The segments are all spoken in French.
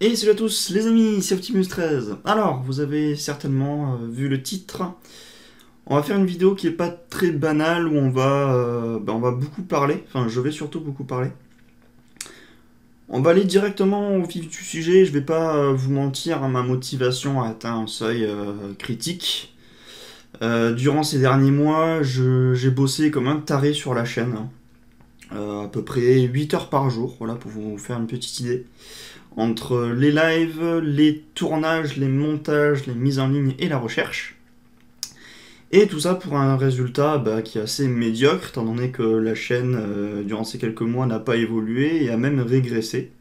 Et salut à tous les amis, c'est Optimus13. Alors, vous avez certainement vu le titre. On va faire une vidéo qui est pas très banale où on va beaucoup parler. Enfin, je vais surtout beaucoup parler. On va aller directement au vif du sujet. Je vais pas vous mentir, hein, ma motivation a atteint un seuil critique. Durant ces derniers mois, j'ai bossé comme un taré sur la chaîne. À peu près 8 heures par jour, voilà, pour vous faire une petite idée. Entre les lives, les tournages, les montages, les mises en ligne et la recherche. Et tout ça pour un résultat qui est assez médiocre, étant donné que la chaîne, durant ces quelques mois, n'a pas évolué et a même régressé.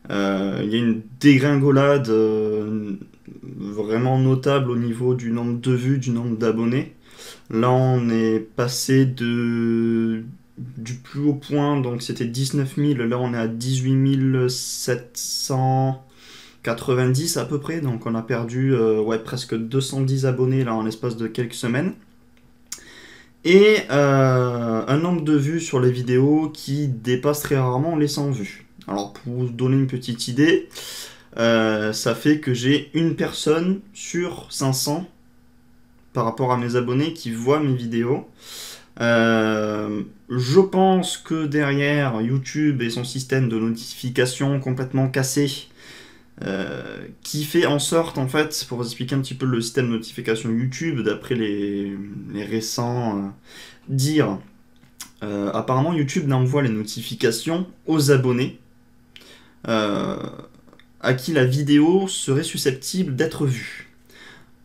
Il y a une dégringolade vraiment notable au niveau du nombre de vues, du nombre d'abonnés. Là, on est passé du plus haut point, donc c'était 19 000, là on est à 18 790 à peu près, donc on a perdu presque 210 abonnés là en l'espace de quelques semaines. Et un nombre de vues sur les vidéos qui dépasse très rarement les 100 vues. Alors pour vous donner une petite idée, ça fait que j'ai une personne sur 500 par rapport à mes abonnés qui voient mes vidéos. Je pense que derrière YouTube et son système de notification complètement cassé, qui fait en sorte, en fait, pour vous expliquer un petit peu le système de notification YouTube, d'après les récents dires, apparemment YouTube n'envoie les notifications aux abonnés à qui la vidéo serait susceptible d'être vue.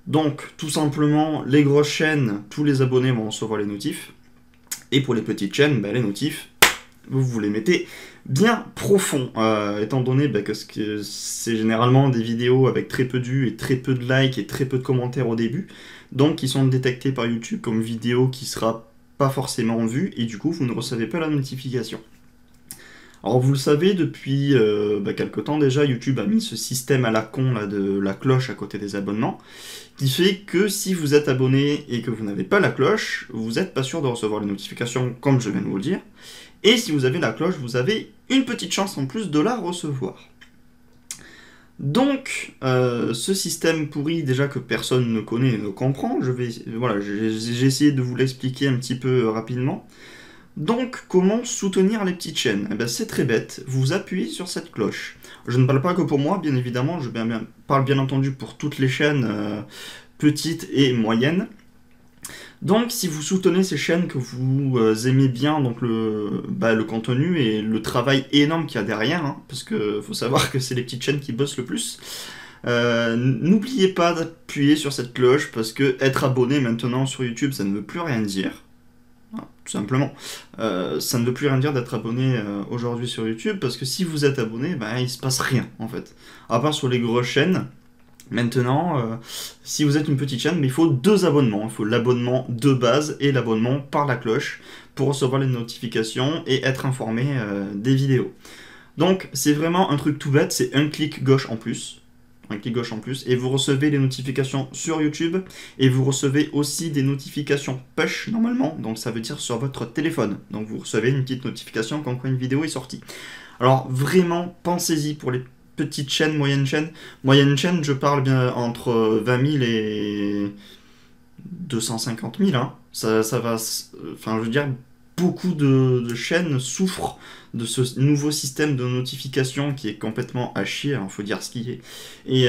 Donc, tout simplement, les grosses chaînes, tous les abonnés vont recevoir les notifs. Et pour les petites chaînes, les notifs, vous les mettez bien profond, étant donné que c'est généralement des vidéos avec très peu de vues et très peu de likes et très peu de commentaires au début, donc ils sont détectés par YouTube comme vidéo qui sera pas forcément vue, et du coup vous ne recevez pas la notification. Alors vous le savez, depuis quelque temps déjà, YouTube a mis ce système à la con là, de la cloche à côté des abonnements, qui fait que si vous êtes abonné et que vous n'avez pas la cloche, vous n'êtes pas sûr de recevoir les notifications comme je viens de vous le dire. Et si vous avez la cloche, vous avez une petite chance en plus de la recevoir. Donc, ce système pourri déjà que personne ne connaît et ne comprend, j'ai essayé de vous l'expliquer un petit peu rapidement. Donc, comment soutenir les petites chaînes? C'est très bête, vous appuyez sur cette cloche. Je ne parle pas que pour moi, bien évidemment, je parle bien entendu pour toutes les chaînes petites et moyennes. Donc, si vous soutenez ces chaînes que vous aimez bien, donc le contenu et le travail énorme qu'il y a derrière, hein, parce que faut savoir que c'est les petites chaînes qui bossent le plus, n'oubliez pas d'appuyer sur cette cloche, parce que être abonné maintenant sur YouTube, ça ne veut plus rien dire. Tout simplement. Ça ne veut plus rien dire d'être abonné aujourd'hui sur YouTube, parce que si vous êtes abonné, il se passe rien en fait. À part sur les grosses chaînes. Maintenant, si vous êtes une petite chaîne, il faut deux abonnements. Il faut l'abonnement de base et l'abonnement par la cloche pour recevoir les notifications et être informé des vidéos. Donc c'est vraiment un truc tout bête, c'est un clic gauche en plus. Un clic gauche en plus, et vous recevez les notifications sur YouTube, et vous recevez aussi des notifications push normalement, donc ça veut dire sur votre téléphone. Donc vous recevez une petite notification quand une vidéo est sortie. Alors vraiment, pensez-y pour les petites chaînes, moyennes chaînes. Moyenne chaîne, je parle bien entre 20 000 et 250 000. Hein. Ça va, enfin je veux dire, beaucoup de chaînes souffrent de ce nouveau système de notification qui est complètement à chier, il faut dire ce qui est. Et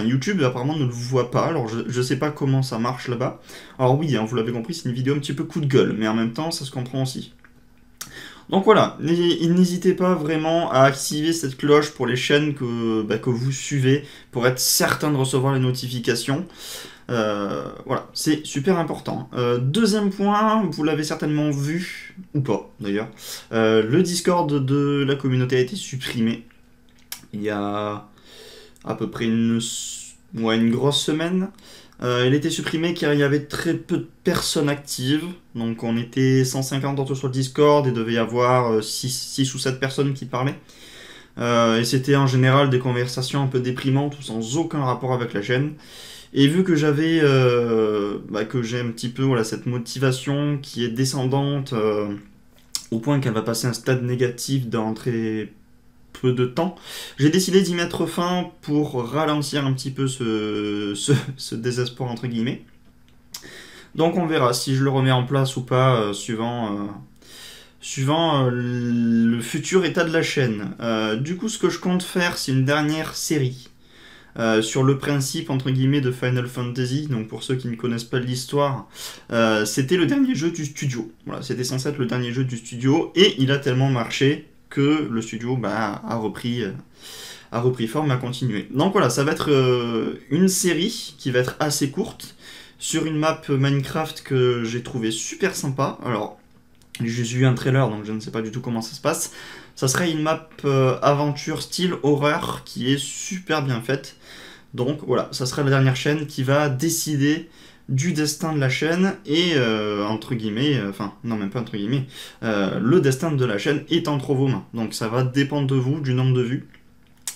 YouTube apparemment ne le voit pas, alors je sais pas comment ça marche là-bas. Alors oui, hein, vous l'avez compris, c'est une vidéo un petit peu coup de gueule, mais en même temps ça se comprend aussi. Donc voilà, n'hésitez pas vraiment à activer cette cloche pour les chaînes que vous suivez, pour être certain de recevoir les notifications. Voilà, c'est super important. Deuxième point, vous l'avez certainement vu, ou pas d'ailleurs, le Discord de la communauté a été supprimé il y a à peu près une grosse semaine. Il a été supprimé car il y avait très peu de personnes actives, donc on était 150 entre sur le Discord et devait y avoir 6 ou 7 personnes qui parlaient. Et c'était en général des conversations un peu déprimantes ou sans aucun rapport avec la chaîne. Et vu que j'avais que j'ai un petit peu cette motivation qui est descendante au point qu'elle va passer un stade négatif dans très peu de temps. J'ai décidé d'y mettre fin pour ralentir un petit peu ce désespoir entre guillemets. Donc on verra si je le remets en place ou pas, suivant le futur état de la chaîne. Du coup, ce que je compte faire, c'est une dernière série. Sur le principe entre guillemets de Final Fantasy, donc pour ceux qui ne connaissent pas l'histoire, c'était le dernier jeu du studio. Voilà, c'était censé être le dernier jeu du studio et il a tellement marché que le studio a repris forme, a continué. Donc voilà, ça va être une série qui va être assez courte sur une map Minecraft que j'ai trouvé super sympa. Alors, j'ai juste vu un trailer, donc je ne sais pas du tout comment ça se passe. Ça serait une map aventure style horreur qui est super bien faite. Donc voilà, ça sera la dernière chaîne qui va décider du destin de la chaîne et entre guillemets, enfin non même pas entre guillemets, le destin de la chaîne est entre vos mains. Donc ça va dépendre de vous, du nombre de vues,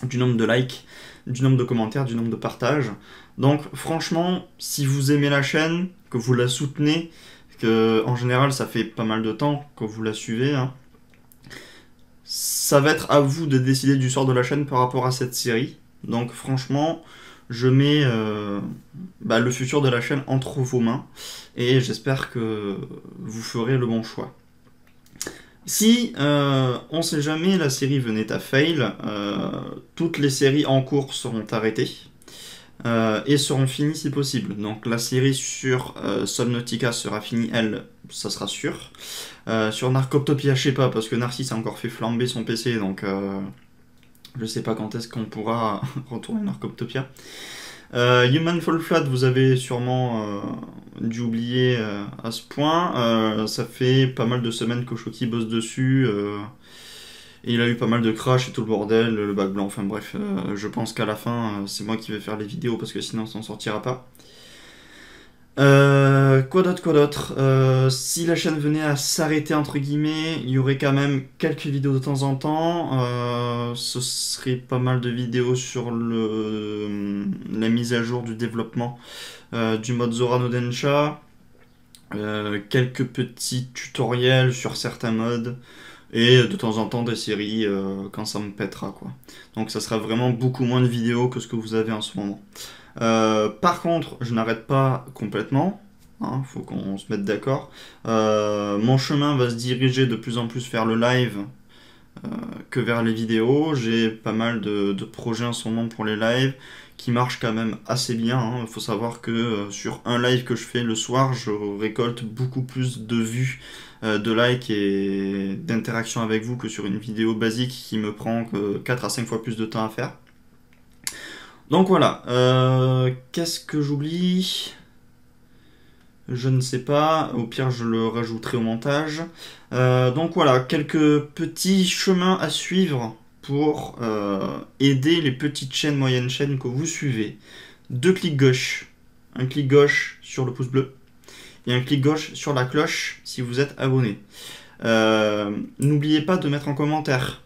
du nombre de likes, du nombre de commentaires, du nombre de partages. Donc franchement, si vous aimez la chaîne, que vous la soutenez, que en général ça fait pas mal de temps que vous la suivez, hein, ça va être à vous de décider du sort de la chaîne par rapport à cette série. Donc franchement, je mets le futur de la chaîne entre vos mains et j'espère que vous ferez le bon choix. Si on sait jamais la série venait à fail, toutes les séries en cours seront arrêtées et seront finies si possible. Donc la série sur Subnautica sera finie, elle, ça sera sûr. Sur Narcoptopia, je sais pas, parce que Narcisse a encore fait flamber son PC, donc je sais pas quand est-ce qu'on pourra retourner Narcoptopia. Human Fall Flat, vous avez sûrement dû oublier à ce point. Ça fait pas mal de semaines que Shoki bosse dessus. Et il a eu pas mal de crash et tout le bordel, le bac blanc, enfin bref. Je pense qu'à la fin, c'est moi qui vais faire les vidéos parce que sinon, ça n'en sortira pas. Quoi d'autre si la chaîne venait à s'arrêter entre guillemets, il y aurait quand même quelques vidéos de temps en temps. Ce serait pas mal de vidéos sur la mise à jour du développement du mode Zora no Densha, quelques petits tutoriels sur certains modes et de temps en temps des séries quand ça me pètera quoi. Donc ça sera vraiment beaucoup moins de vidéos que ce que vous avez en ce moment. Par contre, je n'arrête pas complètement, hein, faut qu'on se mette d'accord. Mon chemin va se diriger de plus en plus vers le live que vers les vidéos. J'ai pas mal de projets en ce moment pour les lives qui marchent quand même assez bien. Hein. Faut savoir que sur un live que je fais le soir, je récolte beaucoup plus de vues, de likes et d'interactions avec vous que sur une vidéo basique qui me prend 4 à 5 fois plus de temps à faire. Donc voilà, qu'est-ce que j'oublie? Je ne sais pas, au pire je le rajouterai au montage. Donc voilà, quelques petits chemins à suivre pour aider les petites chaînes, moyennes chaînes que vous suivez. 2 clics gauche, un clic gauche sur le pouce bleu et un clic gauche sur la cloche si vous êtes abonné. N'oubliez pas de mettre en commentaire.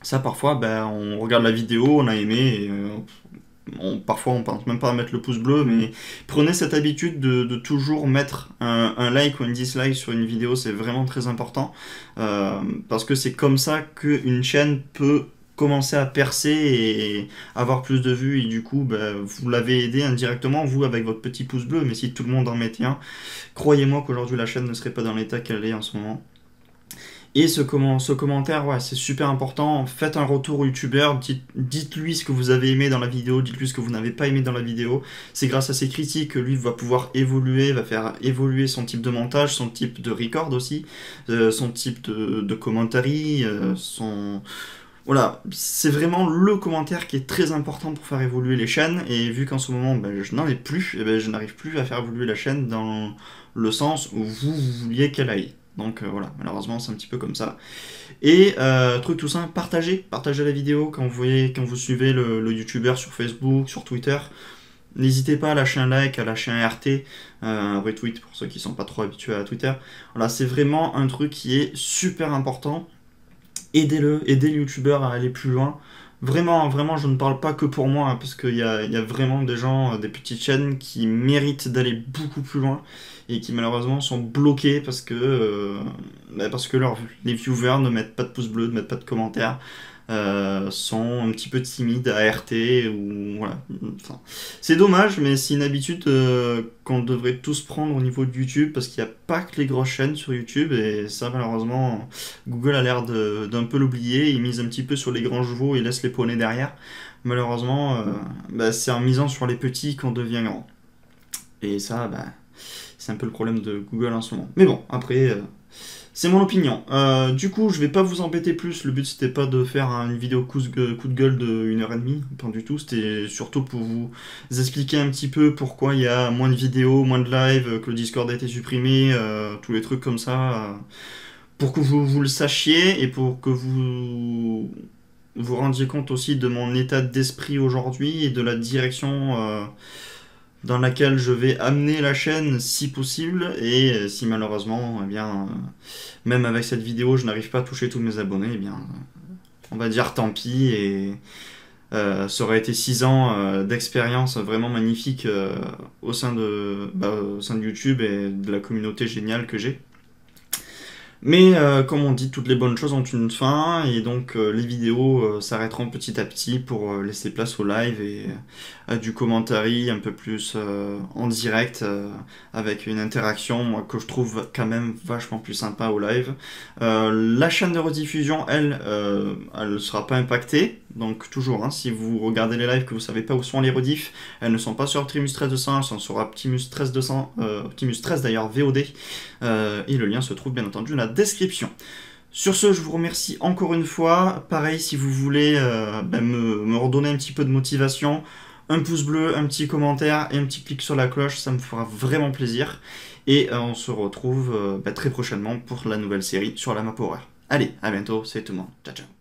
Ça parfois, on regarde la vidéo, on a aimé, et, parfois on pense même pas à mettre le pouce bleu, mais prenez cette habitude de toujours mettre un like ou un dislike sur une vidéo, c'est vraiment très important, parce que c'est comme ça qu'une chaîne peut commencer à percer et avoir plus de vues, et du coup vous l'avez aidé indirectement, vous avec votre petit pouce bleu, mais si tout le monde en mettait un, croyez-moi qu'aujourd'hui la chaîne ne serait pas dans l'état qu'elle est en ce moment. Et ce commentaire, ouais, c'est super important. Faites un retour au youtubeur, dites-lui ce que vous avez aimé dans la vidéo, dites-lui ce que vous n'avez pas aimé dans la vidéo. C'est grâce à ces critiques que lui va pouvoir évoluer, va faire évoluer son type de montage, son type de record aussi, son type de commentary, Voilà, c'est vraiment le commentaire qui est très important pour faire évoluer les chaînes, et vu qu'en ce moment je n'en ai plus, je n'arrive plus à faire évoluer la chaîne dans le sens où vous vouliez qu'elle aille. Donc voilà, malheureusement c'est un petit peu comme ça. Et truc tout simple, partagez la vidéo quand vous suivez le youtubeur sur Facebook, sur Twitter. N'hésitez pas à lâcher un like, à lâcher un RT, un retweet pour ceux qui sont pas trop habitués à Twitter. Voilà, c'est vraiment un truc qui est super important. Aidez-le youtubeur à aller plus loin. Vraiment, vraiment, je ne parle pas que pour moi, hein, parce qu'il y a vraiment des gens, des petites chaînes qui méritent d'aller beaucoup plus loin et qui malheureusement sont bloqués parce que les viewers ne mettent pas de pouce bleu, ne mettent pas de commentaires. sont un petit peu timides à RT, ou voilà. Enfin, c'est dommage, mais c'est une habitude qu'on devrait tous prendre au niveau de YouTube, parce qu'il n'y a pas que les grosses chaînes sur YouTube, et ça malheureusement, Google a l'air d'un peu l'oublier, il mise un petit peu sur les grands chevaux et laisse les poneys derrière. Malheureusement, bah, c'est en misant sur les petits qu'on devient grand. Et ça, bah, c'est un peu le problème de Google en ce moment. Mais bon, après, c'est mon opinion. Du coup, je vais pas vous embêter plus. Le but, c'était pas de faire une vidéo coup de gueule de 1h30. Pas du tout. C'était surtout pour vous expliquer un petit peu pourquoi il y a moins de vidéos, moins de live, que le Discord a été supprimé, tous les trucs comme ça. Pour que vous le sachiez et pour que vous rendiez compte aussi de mon état d'esprit aujourd'hui et de la direction dans laquelle je vais amener la chaîne si possible, et si malheureusement, eh bien, même avec cette vidéo, je n'arrive pas à toucher tous mes abonnés, eh bien, on va dire tant pis, et ça aurait été 6 ans d'expérience vraiment magnifique au sein au sein de YouTube et de la communauté géniale que j'ai. Mais comme on dit, toutes les bonnes choses ont une fin, et donc les vidéos s'arrêteront petit à petit pour laisser place au live et à du commentary un peu plus en direct, avec une interaction, moi, que je trouve quand même vachement plus sympa au live. La chaîne de rediffusion, elle ne sera pas impactée, donc toujours, hein, si vous regardez les lives que vous savez pas où sont les rediffs, elles ne sont pas sur Optimus 13.200, elles sont sur Optimus 13.200, Optimus 13 d'ailleurs, VOD, et le lien se trouve bien entendu dans la description. Sur ce, je vous remercie encore une fois. Pareil, si vous voulez me redonner un petit peu de motivation, un pouce bleu, un petit commentaire et un petit clic sur la cloche, ça me fera vraiment plaisir. Et on se retrouve très prochainement pour la nouvelle série sur la map horreur. Allez, à bientôt, c'est tout le monde. Ciao, ciao.